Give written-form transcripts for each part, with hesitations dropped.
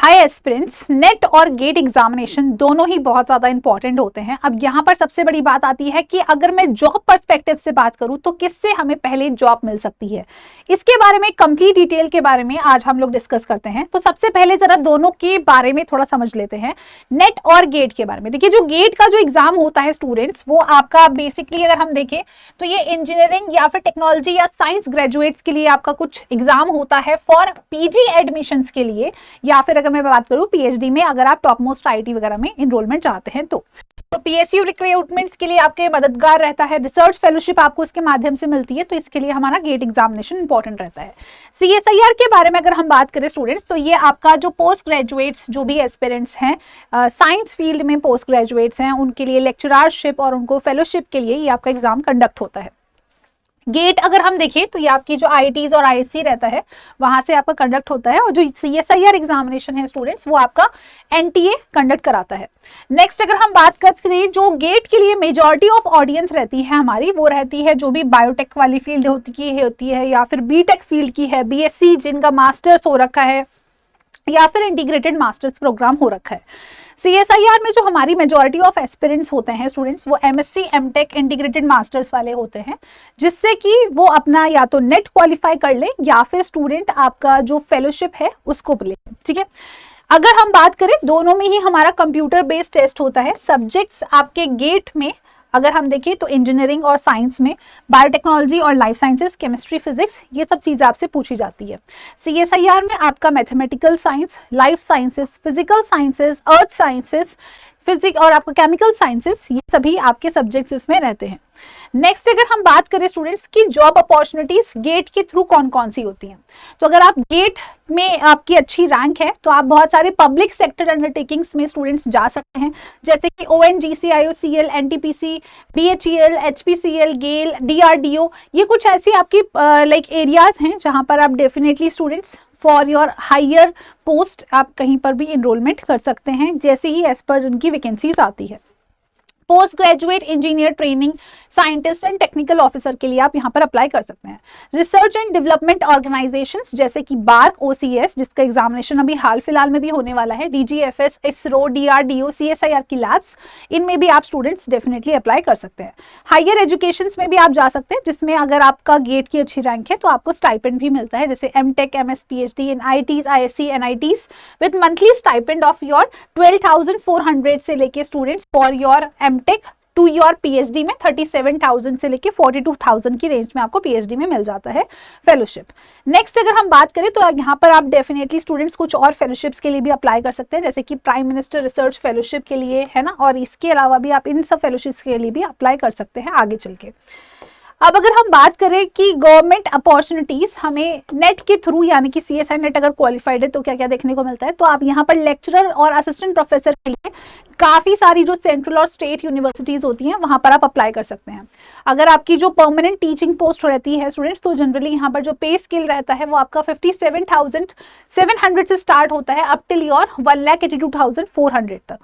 हाय aspirants, net और gate examination दोनों ही बहुत ज़्यादा इंपॉर्टेंट होते हैं। अब यहाँ पर सबसे बड़ी बात आती है कि अगर मैं जॉब पर्सपेक्टिव से बात करूँ तो किससे हमें पहले जॉब मिल सकती है, इसके बारे में कंप्लीट डिटेल के बारे में आज हम लोग डिस्कस करते हैं। तो सबसे पहले जरा दोनों के बारे में थोड़ा समझ लेते हैं, नेट और गेट के बारे में। देखिए, जो गेट का जो एग्जाम होता है स्टूडेंट्स, वो आपका बेसिकली अगर हम देखें तो ये इंजीनियरिंग या फिर टेक्नोलॉजी या साइंस ग्रेजुएट्स के लिए आपका कुछ एग्जाम होता है फॉर पीजी एडमिशंस के लिए, या फिर अगर मैं बात करूं पीएचडी में, अगर आप टॉप मोस्ट आईटी वगैरह में एनरोलमेंट चाहते हैं तो पीएसयू रिक्रूटमेंट्स के लिए आपके मददगार रहता है। रिसर्च फेलोशिप आपको इसके माध्यम से मिलती है, तो इसके लिए हमारा गेट एग्जामिनेशन इंपॉर्टेंट रहता है। सीएसआईआर के बारे में अगर हम बात करें स्टूडेंट्स, तो ये आपका जो पोस्ट ग्रेजुएट्स जो भी एस्पिरेंट्स हैं, साइंस फील्ड में पोस्ट ग्रेजुएट्स हैं, उनके लिए लेक्चररशिप और उनको फेलोशिप के लिए ये आपका एग्जाम कंडक्ट होता है। गेट अगर हम देखें तो ये आपकी जो आईआईटीज और आईएससी रहता है वहां से आपका कंडक्ट होता है, और जो सीएसआईआर एग्जामिनेशन है स्टूडेंट्स, वो आपका एनटीए कंडक्ट कराता है। नेक्स्ट अगर हम बात करें, जो गेट के लिए मेजॉरिटी ऑफ ऑडियंस रहती है हमारी, वो रहती है जो भी बायोटेक वाली फील्ड होती है या फिर बीटेक फील्ड की है, बीएससी जिनका मास्टर्स हो रखा है या फिर इंटीग्रेटेड मास्टर्स प्रोग्राम हो रखा है। सीएसआईआर में जो हमारी मेजॉरिटी ऑफ एस्पिरेंट्स होते हैं स्टूडेंट्स, वो एमएससी एमटेक इंटीग्रेटेड मास्टर्स वाले होते हैं, जिससे कि वो अपना या तो नेट क्वालिफाई कर ले या फिर स्टूडेंट आपका जो फेलोशिप है उसको ले। ठीक है, अगर हम बात करें दोनों में ही हमारा कंप्यूटर बेस्ड टेस्ट होता है। सब्जेक्ट्स आपके गेट में अगर हम देखें तो इंजीनियरिंग और साइंस में बायोटेक्नोलॉजी और लाइफ साइंसेस, केमिस्ट्री, फिजिक्स, ये सब चीज़ें आपसे पूछी जाती है। सीएसआईआर में आपका mathematical science, life sciences, physical sciences, अर्थ साइंसेस, फिजिक्स और आपका केमिकल साइंसेस, ये सभी आपके सब्जेक्ट्स इसमें रहते हैं। नेक्स्ट अगर हम बात करें स्टूडेंट्स की जॉब अपॉर्चुनिटीज गेट के थ्रू कौन कौन सी होती हैं, तो अगर आप गेट में आपकी अच्छी रैंक है तो आप बहुत सारे पब्लिक सेक्टर अंडरटेकिंग्स में स्टूडेंट्स जा सकते हैं, जैसे कि ONGC, IOCL, NTPC, BHEL, HPCL, GAIL, DRDO. ये कुछ ऐसी आपकी लाइक एरियाज हैं जहां पर आप definitely students for your higher post आप कहीं पर भी इनरोलमेंट कर सकते हैं, जैसे ही एज पर उनकी वैकेंसीज आती है। Post graduate engineer training, scientist and technical officer के लिए आप यहाँ पर अप्लाई कर सकते हैं। रिसर्च एंड डेवलपमेंट ऑर्गेनाइजेशंस जैसे कि बार्क, ओसीएस, जिसका एग्जामिनेशन अभी हाल फिलहाल में भी होने वाला है, डीजीएफएस, इसरो, डीआरडीओ, सीएसआईआर की लैब्स, इनमें भी आप स्टूडेंट्स डेफिनेटली अप्लाई कर सकते हैं। हायर एजुकेशन में भी आप जा सकते हैं, जिसमें अगर आपका गेट की अच्छी रैंक है तो आपको स्टाइपेंड भी मिलता है, जैसे MTech, MS, PhD in ITs, ISC, NITs with monthly stipend of your 12,400 से लेके students for your MTech to your PhD में 37,000 से लेके 42,000 की रेंज में आपको पीएचडी में मिल जाता है फेलोशिप। नेक्स्ट अगर हम बात करें तो यहाँ पर आप डेफिनेटली स्टूडेंट्स कुछ और फेलोशिप्स के लिए भी अप्लाई कर सकते हैं, जैसे कि प्राइम मिनिस्टर रिसर्च फेलोशिप के लिए, है ना, और इसके अलावा भी आप इन सब फेलोशिप्स के लिए भी अप्लाई कर सकते हैं आगे चल के। अब अगर हम बात करें कि गवर्नमेंट अपॉर्चुनिटीज हमें नेट के थ्रू, यानी कि सीएसआई नेट अगर क्वालिफाइड है तो क्या क्या देखने को मिलता है, तो आप यहाँ पर लेक्चरर और असिस्टेंट प्रोफेसर के लिए काफ़ी सारी जो सेंट्रल और स्टेट यूनिवर्सिटीज़ होती हैं वहाँ पर आप अप्लाई कर सकते हैं। अगर आपकी जो परमानेंट टीचिंग पोस्ट रहती है स्टूडेंट्स, तो जनरली यहाँ पर जो पे स्केल रहता है वो आपका 57,700 से स्टार्ट होता है अप टिल योर 1,82,400 तक।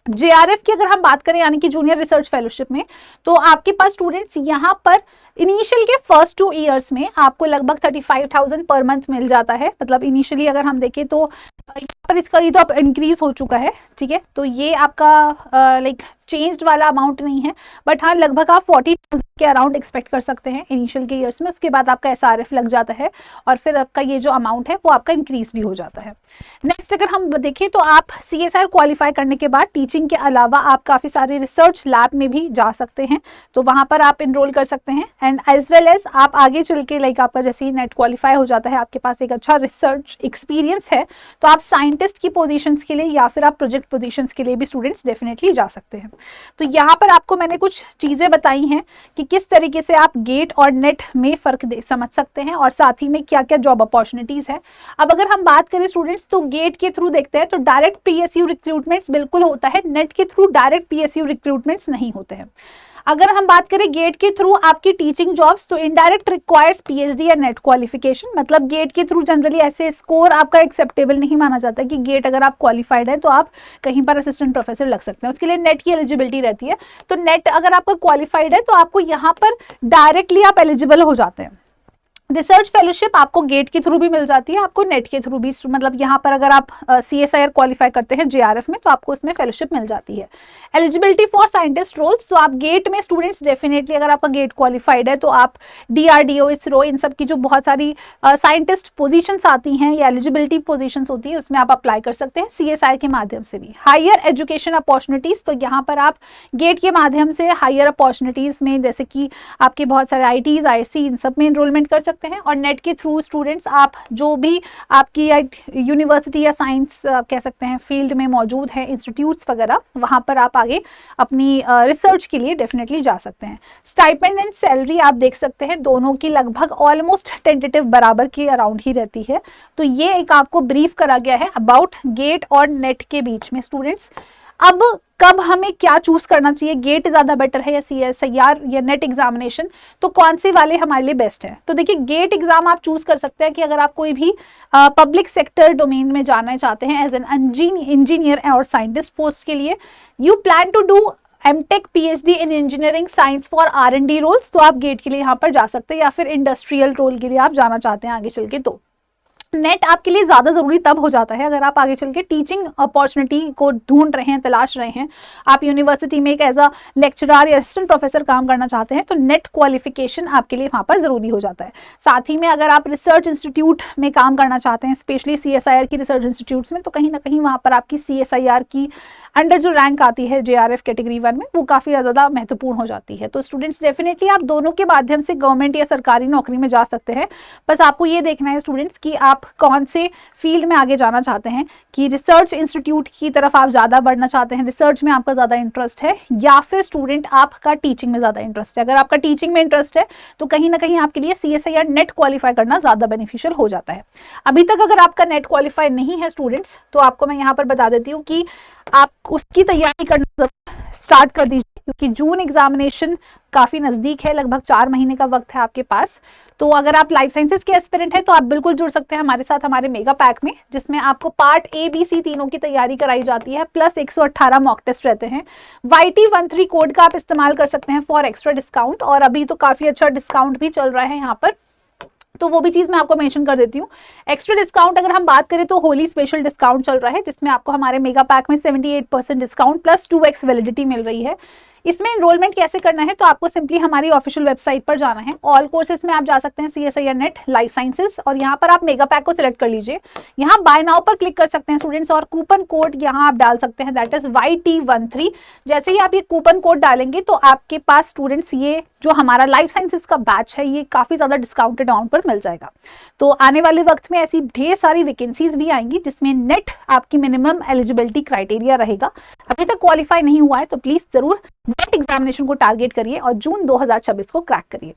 जेआरएफ की अगर हम बात करें, यानी कि जूनियर रिसर्च फेलोशिप में, तो आपके पास स्टूडेंट्स यहाँ पर इनिशियल के फर्स्ट 2 ईयर्स में आपको लगभग 35,000 पर मंथ मिल जाता है। मतलब इनिशियली अगर हम देखें तो यहाँ पर इसका ये तो अब इंक्रीज हो चुका है, ठीक है, तो ये आपका लाइक चेंज्ड वाला अमाउंट नहीं है, बट हाँ लगभग आप 40,000 के अराउंड एक्सपेक्ट कर सकते हैं इनिशियल के ईयर्स में। उसके बाद आपका एसआरएफ लग जाता है और फिर आपका ये जो अमाउंट है वो आपका इंक्रीज भी हो जाता है। नेक्स्ट अगर हम देखें तो आप सीएसआर क्वालिफाई करने के बाद टीचिंग के अलावा आप काफ़ी सारे रिसर्च लैब में भी जा सकते हैं, तो वहाँ पर आप इनरोल कर सकते हैं। एंड एज वेल एज आप आगे चल के लाइक आपका जैसे ही नेट क्वालिफाई हो जाता है, आपके पास एक अच्छा रिसर्च एक्सपीरियंस है, तो आप साइंटिस्ट की पोजीशंस के लिए या फिर आप प्रोजेक्ट पोजीशंस के लिए भी स्टूडेंट्स डेफिनेटली जा सकते हैं। तो यहाँ पर आपको मैंने कुछ चीज़ें बताई हैं कि किस तरीके से आप गेट और नेट में फ़र्क समझ सकते हैं और साथ ही में क्या क्या जॉब अपॉर्चुनिटीज़ है। अब अगर हम बात करें स्टूडेंट्स तो गेट के थ्रू देखते हैं तो डायरेक्ट पीएसयू रिक्रूटमेंट्स बिल्कुल होता है, नेट के थ्रू डायरेक्ट पीएसयू रिक्रूटमेंट्स नहीं होते हैं। अगर हम बात करें गेट के थ्रू आपकी टीचिंग जॉब्स, तो इनडायरेक्ट रिक्वायर्स पीएचडी या नेट क्वालिफिकेशन। मतलब गेट के थ्रू जनरली ऐसे स्कोर आपका एक्सेप्टेबल नहीं माना जाता कि गेट अगर आप क्वालिफाइड है तो आप कहीं पर असिस्टेंट प्रोफेसर लग सकते हैं, उसके लिए नेट की एलिजिबिलिटी रहती है। तो नेट अगर आपका क्वालिफाइड है तो आपको यहाँ पर डायरेक्टली आप एलिजिबल हो जाते हैं। रिसर्च फेलोशिप आपको गेट के थ्रू भी मिल जाती है, आपको नेट के थ्रू भी, मतलब यहाँ पर अगर आप CSIR क्वालिफाई करते हैं JRF में तो आपको इसमें फेलोशिप मिल जाती है। एलिजिबिलिटी फॉर साइंटिस्ट रोल्स, तो आप गेट में स्टूडेंट्स डेफिनेटली अगर आपका गेट क्वालिफाइड है तो आप DRDO, इसरो, इन सब की जो बहुत सारी साइंटिस्ट पोजीशंस आती हैं या एलिजिबिलिटी पोजीशंस होती है उसमें आप अप्लाई कर सकते हैं CSIR के माध्यम से भी। हायर एजुकेशन अपॉर्चुनिटीज, तो यहाँ पर आप गेट के माध्यम से हायर अपॉर्चुनिटीज में जैसे कि आपके बहुत सारे IITs, ISC, इन सब में एनरोलमेंट कर सकते हैं। और नेट के थ्रू स्टूडेंट्स आप जो भी आपकी यूनिवर्सिटी या साइंस कह सकते हैं फील्ड में मौजूद है इंस्टीट्यूट्स वगैरह, वहां पर आप आगे अपनी रिसर्च के लिए डेफिनेटली जा सकते हैं। स्टाइपेंड एंड सैलरी आप देख सकते हैं दोनों की लगभग ऑलमोस्ट टेंटेटिव बराबर की अराउंड ही रहती है। तो ये एक आपको ब्रीफ करा गया है अबाउट गेट और नेट के बीच में स्टूडेंट्स। अब कब हमें क्या चूज करना चाहिए, गेट ज्यादा बेटर है या CSIR या नेट एग्जामिनेशन, तो कौन से वाले हमारे लिए बेस्ट है? तो देखिए गेट एग्जाम आप चूज कर सकते हैं कि अगर आप कोई भी पब्लिक सेक्टर डोमेन में जाना चाहते हैं एज एन इंजीनियर और साइंटिस्ट पोस्ट के लिए, you plan to do MTech PhD in engineering science for R&D roles, तो आप गेट के लिए यहाँ पर जा सकते हैं, या फिर इंडस्ट्रियल रोल के लिए आप जाना चाहते हैं आगे चल के तो नेट आपके लिए ज्यादा जरूरी तब हो जाता है अगर आप आगे चल के टीचिंग अपॉर्चुनिटी को ढूंढ रहे हैं, तलाश रहे हैं, आप यूनिवर्सिटी में एक एज अ लेक्चरर या असिस्टेंट प्रोफेसर काम करना चाहते हैं तो नेट क्वालिफिकेशन आपके लिए वहां पर जरूरी हो जाता है। साथ ही में अगर आप रिसर्च इंस्टीट्यूट में काम करना चाहते हैं, स्पेशली CSIR की रिसर्च इंस्टीट्यूट्स में, तो कहीं ना कहीं वहां पर आपकी CSIR की अंडर जो रैंक आती है JRF कैटेगरी 1 में, वो काफ़ी ज़्यादा महत्वपूर्ण हो जाती है। तो स्टूडेंट्स डेफिनेटली आप दोनों के माध्यम से गवर्नमेंट या सरकारी नौकरी में जा सकते हैं। बस आपको ये देखना है स्टूडेंट्स कि आप कौन से फील्ड में आगे जाना चाहते हैं, कि रिसर्च इंस्टीट्यूट की तरफ आप ज़्यादा बढ़ना चाहते हैं, रिसर्च में आपका ज़्यादा इंटरेस्ट है, या फिर स्टूडेंट आपका टीचिंग में ज़्यादा इंटरेस्ट है। अगर आपका टीचिंग में इंटरेस्ट है तो कहीं ना कहीं आपके लिए CSIR नेट क्वालिफाई करना ज़्यादा बेनिफिशियल हो जाता है। अभी तक अगर आपका नेट क्वालिफाई नहीं है स्टूडेंट्स, तो आपको मैं यहाँ पर बता देती हूँ कि आप उसकी तैयारी करना स्टार्ट कर दीजिए, क्योंकि जून एग्जामिनेशन काफ़ी नज़दीक है, लगभग 4 महीने का वक्त है आपके पास। तो अगर आप लाइफ साइंसेज के एस्पिरेंट हैं तो आप बिल्कुल जुड़ सकते हैं हमारे साथ हमारे मेगा पैक में, जिसमें आपको पार्ट A, B, C तीनों की तैयारी कराई जाती है, प्लस 118 मॉक टेस्ट रहते हैं। YT13 कोड का आप इस्तेमाल कर सकते हैं फॉर एक्स्ट्रा डिस्काउंट, और अभी तो काफ़ी अच्छा डिस्काउंट भी चल रहा है यहाँ पर, तो वो भी चीज़ मैं आपको मेंशन कर देती हूँ। एक्स्ट्रा डिस्काउंट अगर हम बात करें तो होली स्पेशल डिस्काउंट चल रहा है, जिसमें आपको हमारे मेगा पैक में 78% डिस्काउंट प्लस 2x वैलिडिटी मिल रही है। इसमें एनरोलमेंट कैसे करना है, तो आपको सिंपली हमारी ऑफिशियल वेबसाइट पर जाना है। ऑल कोर्सेज में आप जा सकते हैं CSIR नेट लाइफ साइंसेज, और यहाँ पर आप मेगा पैक को सिलेक्ट कर लीजिए। यहाँ बाय नाउ पर क्लिक कर सकते हैं स्टूडेंट्स, और कूपन कोड यहाँ आप डाल सकते हैं, दैट इज YT13। जैसे ही आप ये कूपन कोड डालेंगे तो आपके पास स्टूडेंट्स ये जो हमारा लाइफ साइंसेज का बैच है ये काफ़ी ज़्यादा डिस्काउंटेड अमाउंट पर मिल जाएगा। तो आने वाले वक्त में ऐसी ढेर सारी वैकेंसीज भी आएंगी जिसमें नेट आपकी मिनिमम एलिजिबिलिटी क्राइटेरिया रहेगा। अभी तक क्वालिफाई नहीं हुआ है तो प्लीज़ ज़रूर नेट एग्जामिनेशन को टारगेट करिए और जून 2026 को क्रैक करिए।